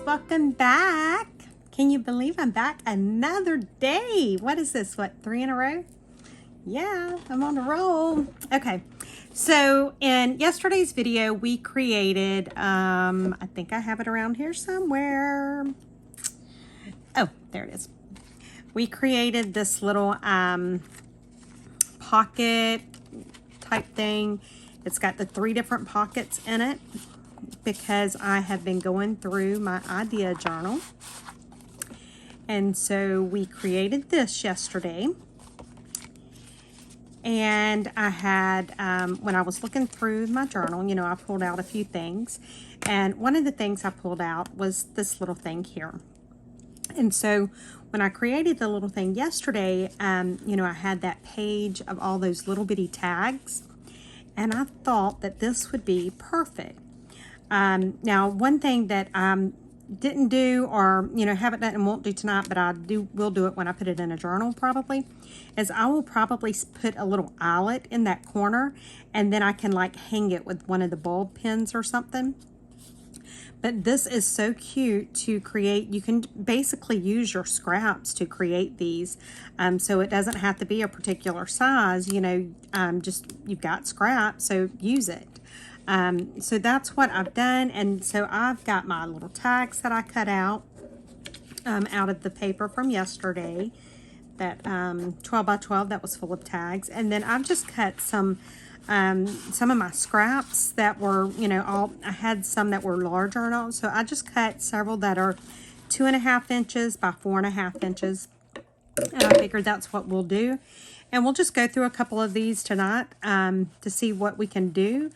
welcome back. Can you believe I'm back another day? What is this? What, 3 in a row? Yeah, I'm on a roll. Okay, so in yesterday's video, we created, I think I have it around here somewhere. Oh, there it is. We created this little pocket type thing. It's got the 3 different pockets in it because I have been going through my idea journal. And so we created this yesterday. And I had, when I was looking through my journal, you know, I pulled out a few things. And one of the things I pulled out was this little thing here. And so when I created the little thing yesterday, you know, I had that page of all those little bitty tags. And I thought that this would be perfect. Now, one thing that I didn't do, or, you know, haven't done and won't do tonight, but I will do it when I put it in a journal probably, is I will probably put a little eyelet in that corner, and then I can like hang it with one of the bulb pins or something. But this is so cute to create. You can basically use your scraps to create these. So it doesn't have to be a particular size, you know, just you've got scraps, so use it. So that's what I've done. And so I've got my little tags that I cut out of the paper from yesterday, that 12 by 12 that was full of tags. And then I've just cut some of my scraps that were, you know, I had some that were larger and all, so I just cut several that are 2.5 inches by 4.5 inches, and I figured that's what we'll do. And we'll just go through a couple of these tonight to see what we can do.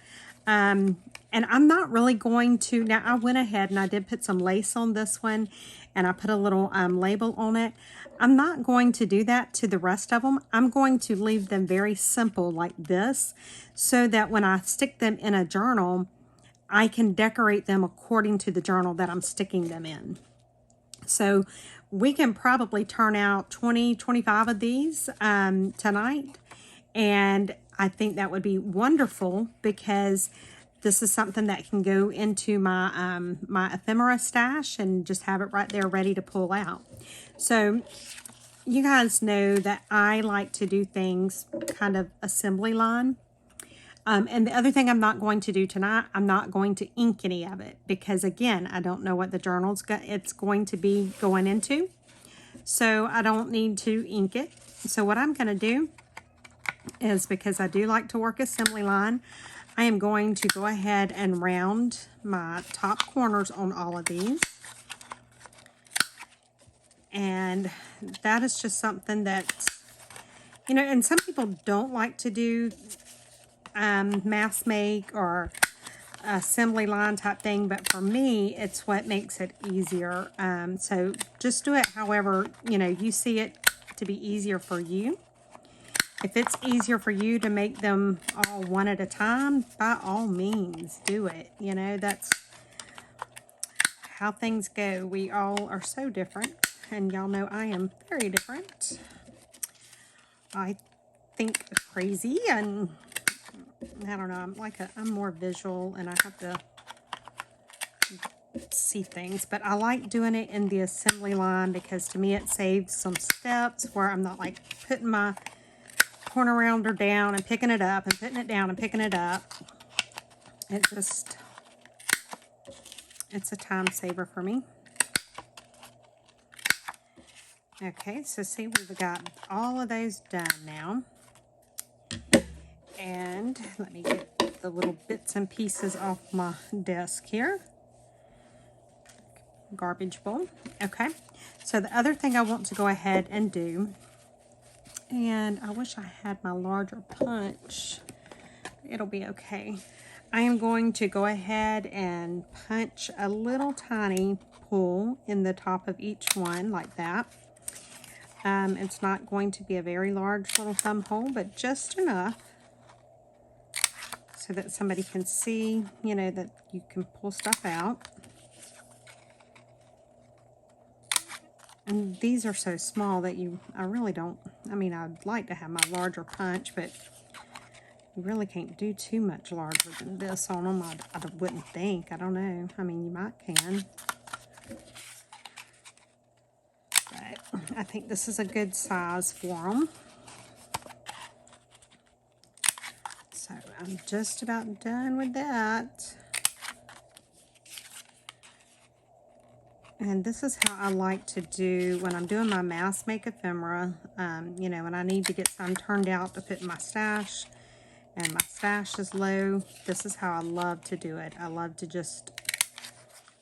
And I'm not really going to, now I went ahead and I did put some lace on this one, and I put a little label on it. I'm not going to do that to the rest of them. I'm going to leave them very simple like this, so that when I stick them in a journal, I can decorate them according to the journal that I'm sticking them in. So we can probably turn out 20, 25 of these tonight. And I think that would be wonderful, because this is something that can go into my my ephemera stash and just have it right there ready to pull out. So you guys know that I like to do things kind of assembly line. And the other thing I'm not going to do tonight, I'm not going to ink any of it, because again, I don't know what the journal's it's going to be going into. So I don't need to ink it. So what I'm going to do is, because I do like to work assembly line, I am going to go ahead and round my top corners on all of these. And that is just something that, you know, and some people don't like to do mass make or assembly line type thing, but for me, it's what makes it easier. So just do it however, you know, you see it to be easier for you. If it's easier for you to make them all one at a time, by all means, do it. You know, that's how things go. We all are so different, and y'all know I am very different. I think crazy, and I don't know, I'm more visual, and I have to see things, but I like doing it in the assembly line, because to me it saves some steps where I'm not like putting my corner rounder down and picking it up and putting it down and picking it up. It's a time saver for me. Okay, so see, we've got all of those done now. And let me get the little bits and pieces off my desk here. Garbage bowl. Okay, so the other thing I want to go ahead and do, and I wish I had my larger punch. It'll be okay. I am going to go ahead and punch a little tiny pull in the top of each one like that. It's not going to be a very large little thumb hole, but just enough so that somebody can see, you know, that you can pull stuff out. And these are so small that I really don't, I mean, I'd like to have my larger punch, but you really can't do too much larger than this on them. I wouldn't think. I don't know. I mean, you might can. I think this is a good size for them. So I'm just about done with that. And this is how I like to do when I'm doing my mass make ephemera. You know, when I need to get some turned out to put in my stash, and my stash is low, this is how I love to do it. I love to just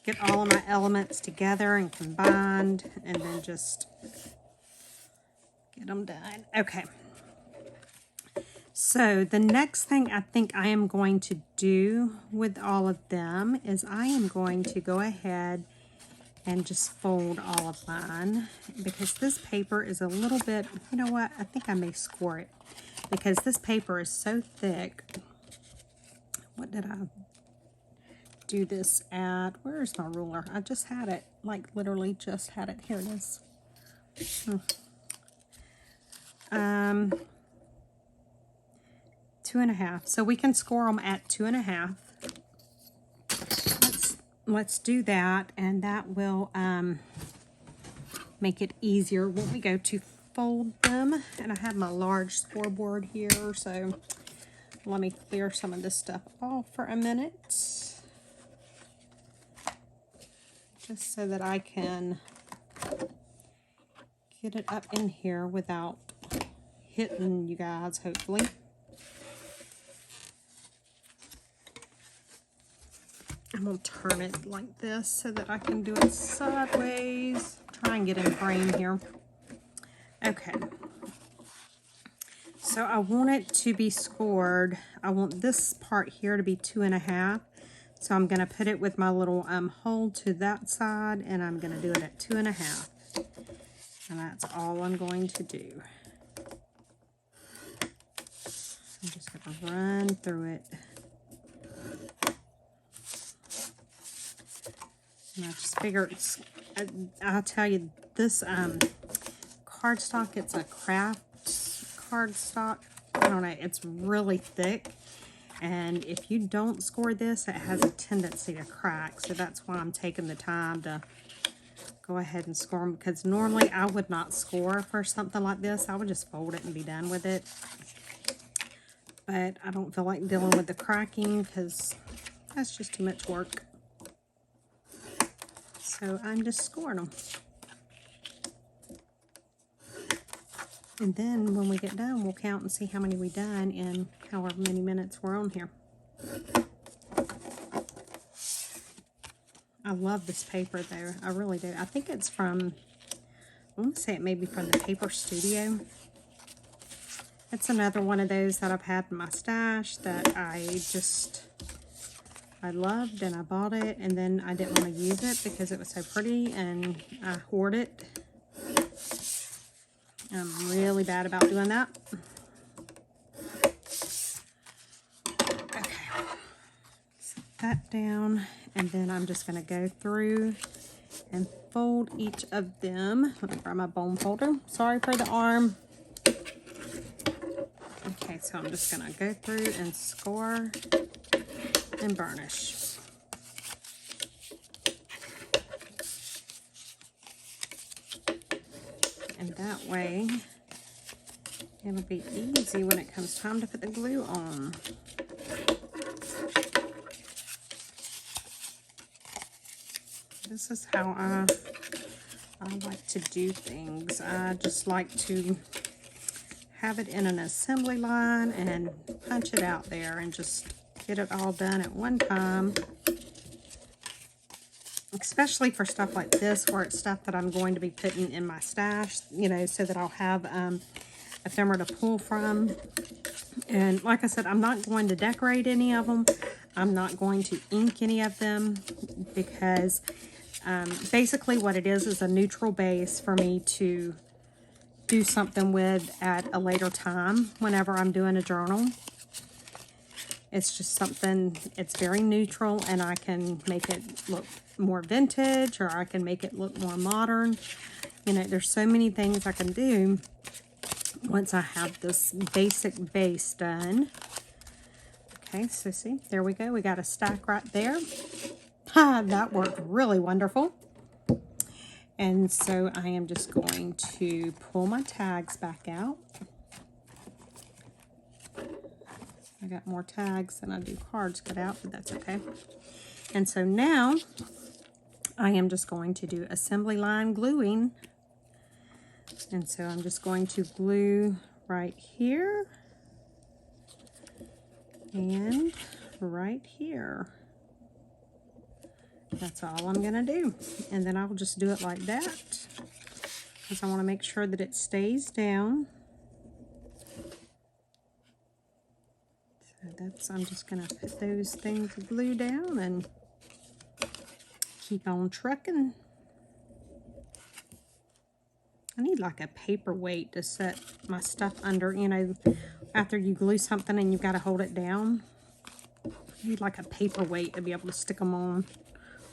get all of my elements together and combined, and then just get them done. Okay. So the next thing I think I am going to do with all of them is I am going to go ahead and just fold all of mine, because this paper is a little bit, you know what, I think I may score it, because this paper is so thick. What did I do this at? Where's my ruler? I just had it, like literally just had it. Here it is. 2.5. So we can score them at 2.5. Let's do that, and that will make it easier when we go to fold them. And I have my large scoreboard here, so let me clear some of this stuff off for a minute, just so that I can get it up in here without hitting you guys, hopefully. I'm going to turn it like this so that I can do it sideways. Try and get in frame here. Okay. So I want it to be scored. I want this part here to be 2.5. So I'm going to put it with my little hole to that side, and I'm going to do it at 2.5. And that's all I'm going to do. I'm just going to run through it. And I just figure it's, I'll tell you, this cardstock, it's a craft cardstock. I don't know, it's really thick. And if you don't score this, it has a tendency to crack. So that's why I'm taking the time to go ahead and score them. Because normally I would not score for something like this. I would just fold it and be done with it. But I don't feel like dealing with the cracking because that's just too much work. So I'm just scoring them. And then when we get done, we'll count and see how many we done in however many minutes we're on here. I love this paper though. I really do. I think it's from, I want to say it may be from the Paper Studio. It's another one of those that I've had in my stash that I loved, and I bought it, and then I didn't want to use it because it was so pretty, and I hoard it. I'm really bad about doing that. Okay, set that down, and then I'm just going to go through and fold each of them. Let me grab my bone folder. Sorry for the arm. Okay, so I'm just going to go through and score and burnish. And that way it'll be easy when it comes time to put the glue on. This is how I like to do things. I just like to have it in an assembly line and punch it out there and just get it all done at one time, especially for stuff like this where it's stuff that I'm going to be putting in my stash, you know, so that I'll have ephemera to pull from. And like I said, I'm not going to decorate any of them. I'm not going to ink any of them because basically what it is a neutral base for me to do something with at a later time whenever I'm doing a journal. It's just something, it's very neutral, and I can make it look more vintage, or I can make it look more modern. You know, there's so many things I can do once I have this basic base done. Okay, so see, there we go. We got a stack right there. That worked really wonderful. And so I am just going to pull my tags back out. I got more tags than I do cards cut out, but that's okay. And so now I am just going to do assembly line gluing. And so I'm just going to glue right here and right here. That's all I'm gonna do. And then I'll just do it like that because I want to make sure that it stays down. So that's, I'm just gonna put those things of glue down and keep on trucking. I need like a paperweight to set my stuff under, you know, after you glue something and you've got to hold it down. I need like a paperweight to be able to stick them on,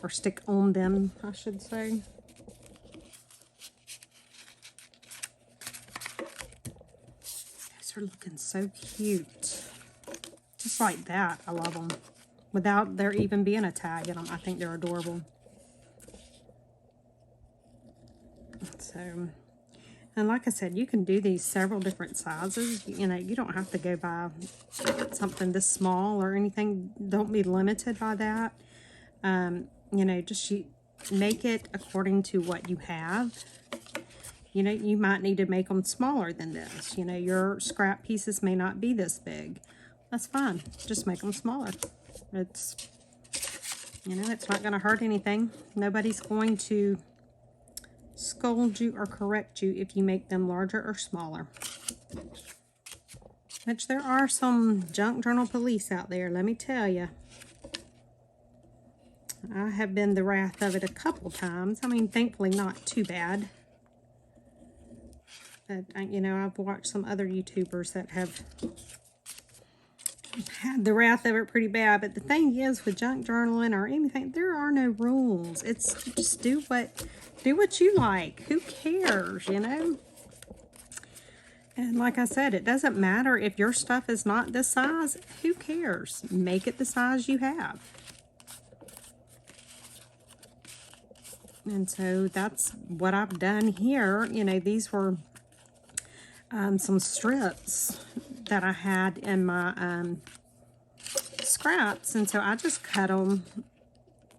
or stick on them, I should say. Those are looking so cute. Just like that, I love them. Without there even being a tag in them, I think they're adorable. So, and like I said, you can do these several different sizes. You know, you don't have to go by something this small or anything. Don't be limited by that. You know, just make it according to what you have. You know, you might need to make them smaller than this. You know, your scrap pieces may not be this big. That's fine. Just make them smaller. It's, you know, it's not going to hurt anything. Nobody's going to scold you or correct you if you make them larger or smaller. Which there are some junk journal police out there, let me tell you. I have been the wrath of it a couple times. I mean, thankfully not too bad. But, you know, I've watched some other YouTubers that have had the wrath of it pretty bad. But the thing is, with junk journaling or anything, there are no rules. It's just do what you like. Who cares, you know? And like I said, it doesn't matter if your stuff is not this size. Who cares? Make it the size you have. And so that's what I've done here. You know, these were some strips that I had in my scraps. And so I just cut them,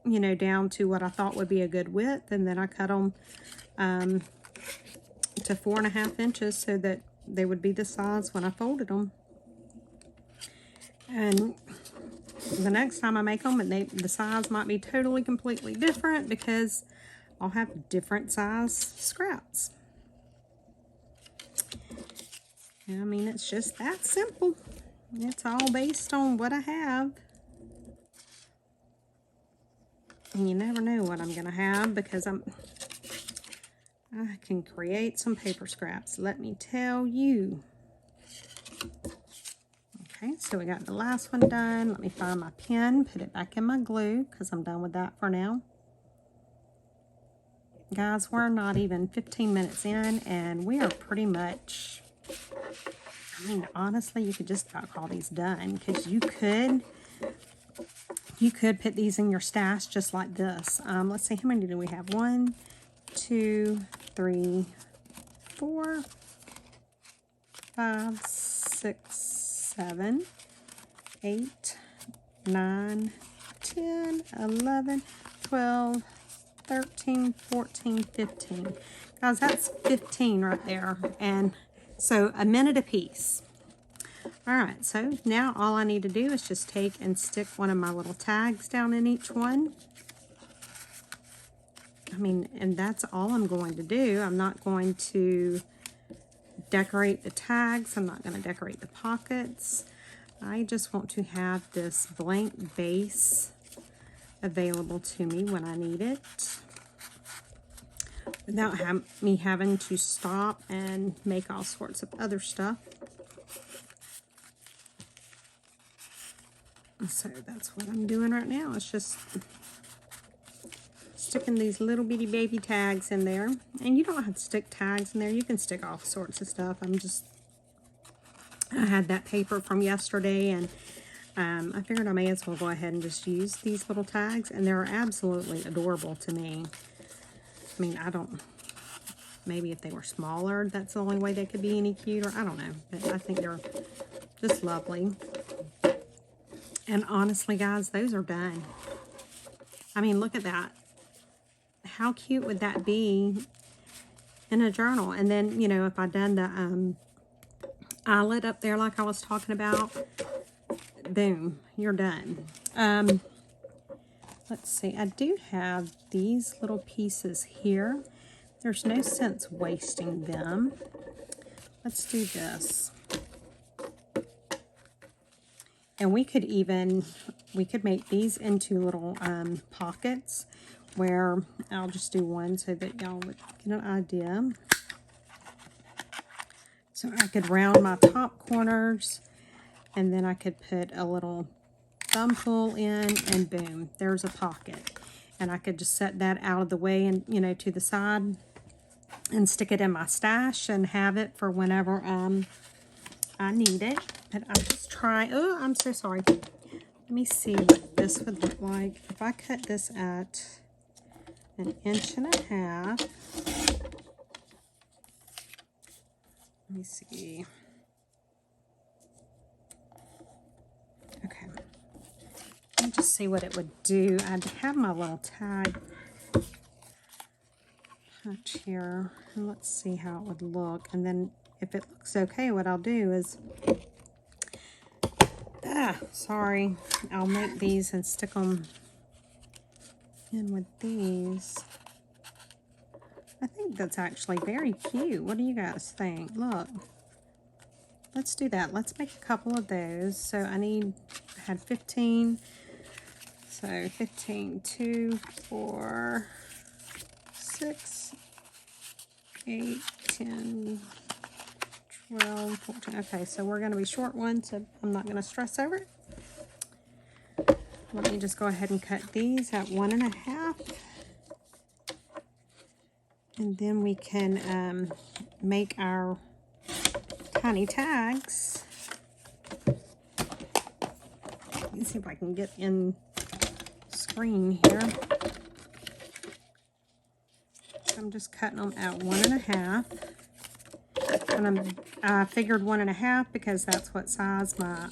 you know, down to what I thought would be a good width. And then I cut them to 4.5 inches so that they would be the size when I folded them. And the next time I make them, and the size might be totally, completely different because I'll have different size scraps. I mean, it's just that simple. It's all based on what I have. And you never know what I'm going to have because I can create some paper scraps, let me tell you. Okay, so we got the last one done. Let me find my pen, put it back in my glue because I'm done with that for now. Guys, we're not even 15 minutes in and we are pretty much, I mean, honestly, you could just about call these done because you could put these in your stash just like this. Let's see, how many do we have? 1, 2, 3, 4, 5, 6, 7, 8, 9, 10, 11, 12, 13, 14, 15. Guys, that's 15 right there. And so a minute a piece. All right, so now all I need to do is just take and stick one of my little tags down in each one. I mean, and that's all I'm going to do. I'm not going to decorate the tags. I'm not going to decorate the pockets. I just want to have this blank base available to me when I need it without me having to stop and make all sorts of other stuff. So that's what I'm doing right now. It's just sticking these little bitty baby tags in there. And you don't have to stick tags in there. You can stick all sorts of stuff. I had that paper from yesterday, and I figured I may as well go ahead and just use these little tags, and they're absolutely adorable to me. I mean, I don't, maybe if they were smaller, that's the only way they could be any cuter. I don't know, but I think they're just lovely. And honestly, guys, those are done. I mean, look at that. How cute would that be in a journal? And then, you know, if I done the eyelid up there like I was talking about, boom, you're done. Let's see, I do have these little pieces here. There's no sense wasting them. Let's do this. And we could make these into little pockets, where I'll just do one so that y'all would get an idea. So I could round my top corners, and then I could put a little thumb pull in, and boom, there's a pocket. And I could just set that out of the way and, you know, to the side, and stick it in my stash and have it for whenever I need it. But I'll just try, oh, I'm so sorry. Let me see what this would look like if I cut this at 1.5 inches. Let me see. Okay. Let me just see what it would do. I'd have my little tag punch here. And let's see how it would look. And then if it looks okay, what I'll do is, sorry, I'll make these and stick them in with these. I think that's actually very cute. What do you guys think? Look. Let's do that. Let's make a couple of those. So I had 15. So 15, 2, 4, 6, 8, 10, 12, 14. Okay, so we're going to be short one, so I'm not going to stress over it. Let me just go ahead and cut these at 1.5. And then we can make our tiny tags. Let me see if I can get in screen here. I'm just cutting them at 1.5. And I figured 1.5 because that's what size my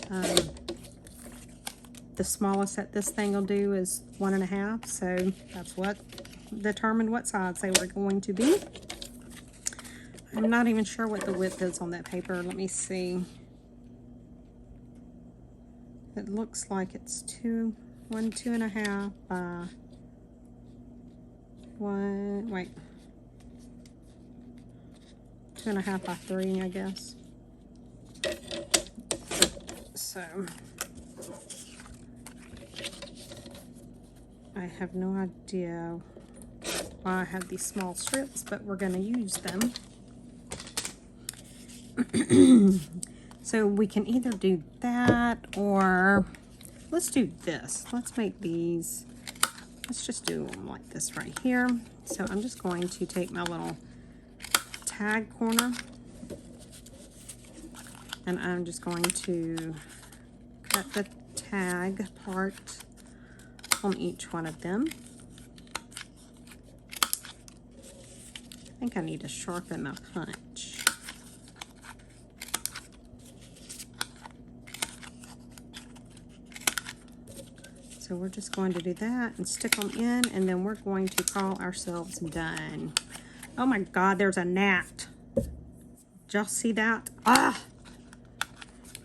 the smallest that this thing will do is 1.5. So that's what determined what size they were going to be. I'm not even sure what the width is on that paper. Let me see. It looks like it's 2.5 by 2.5 by 3, I guess. So I have no idea why I have these small strips, but we're going to use them. So we can either do that, or let's do this. Let's make these, let's just do them like this right here. So I'm just going to take my little tag corner, and I'm just going to cut the tag part on each one of them. I think I need to sharpen my punch. So we're just going to do that and stick them in, and then we're going to call ourselves done. Oh my God, there's a gnat. Did y'all see that? Ah!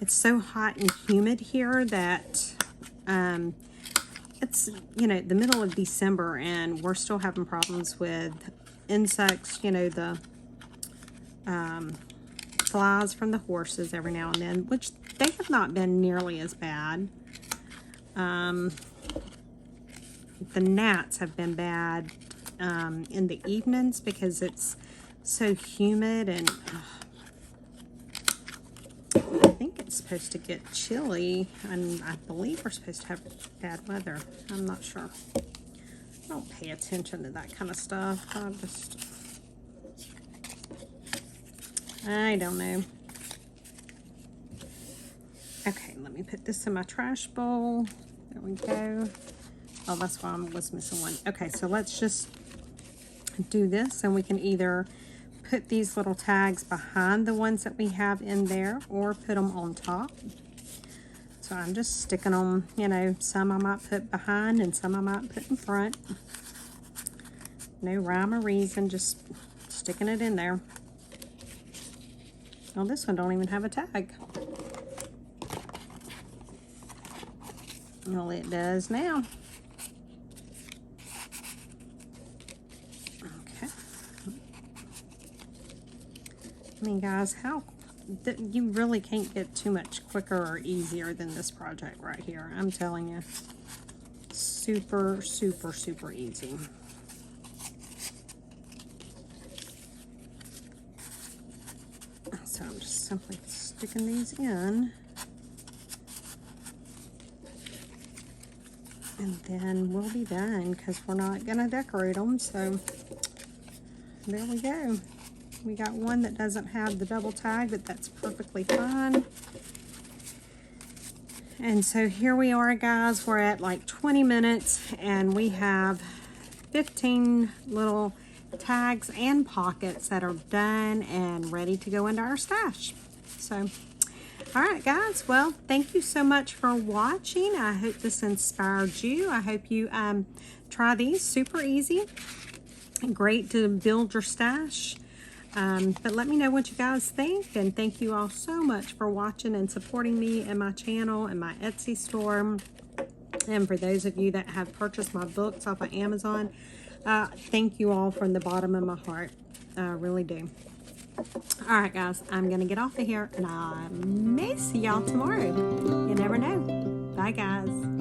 It's so hot and humid here that it's, you know, the middle of December and we're still having problems with insects, you know, the flies from the horses every now and then, which they have not been nearly as bad. The gnats have been bad in the evenings because it's so humid, and I think it's supposed to get chilly, and I believe we're supposed to have bad weather. I'm not sure. I don't pay attention to that kind of stuff. I don't know. Okay, let me put this in my trash bowl. There we go. Oh, that's why I was missing one. Okay, so let's just do this, and we can either put these little tags behind the ones that we have in there or put them on top. So I'm just sticking them, you know, some I might put behind and some I might put in front. No rhyme or reason, just sticking it in there. Well, this one don't even have a tag. Well, it does now. Okay. I mean, guys, you really can't get too much quicker or easier than this project right here. I'm telling you. Super, super, super easy. So I'm just simply sticking these in. And then we'll be done because we're not going to decorate them. So there we go. We got one that doesn't have the double tag, but that's perfectly fine. And so here we are, guys. We're at like 20 minutes and we have 15 little tags and pockets that are done and ready to go into our stash. So all right, guys, well, thank you so much for watching. I hope this inspired you. I hope you try these. Super easy, great to build your stash. But let me know what you guys think, and thank you all so much for watching and supporting me and my channel and my Etsy store. And for those of you that have purchased my books off of Amazon, thank you all from the bottom of my heart. I really do. All right, guys, I'm going to get off of here, and I may see y'all tomorrow. You never know. Bye, guys.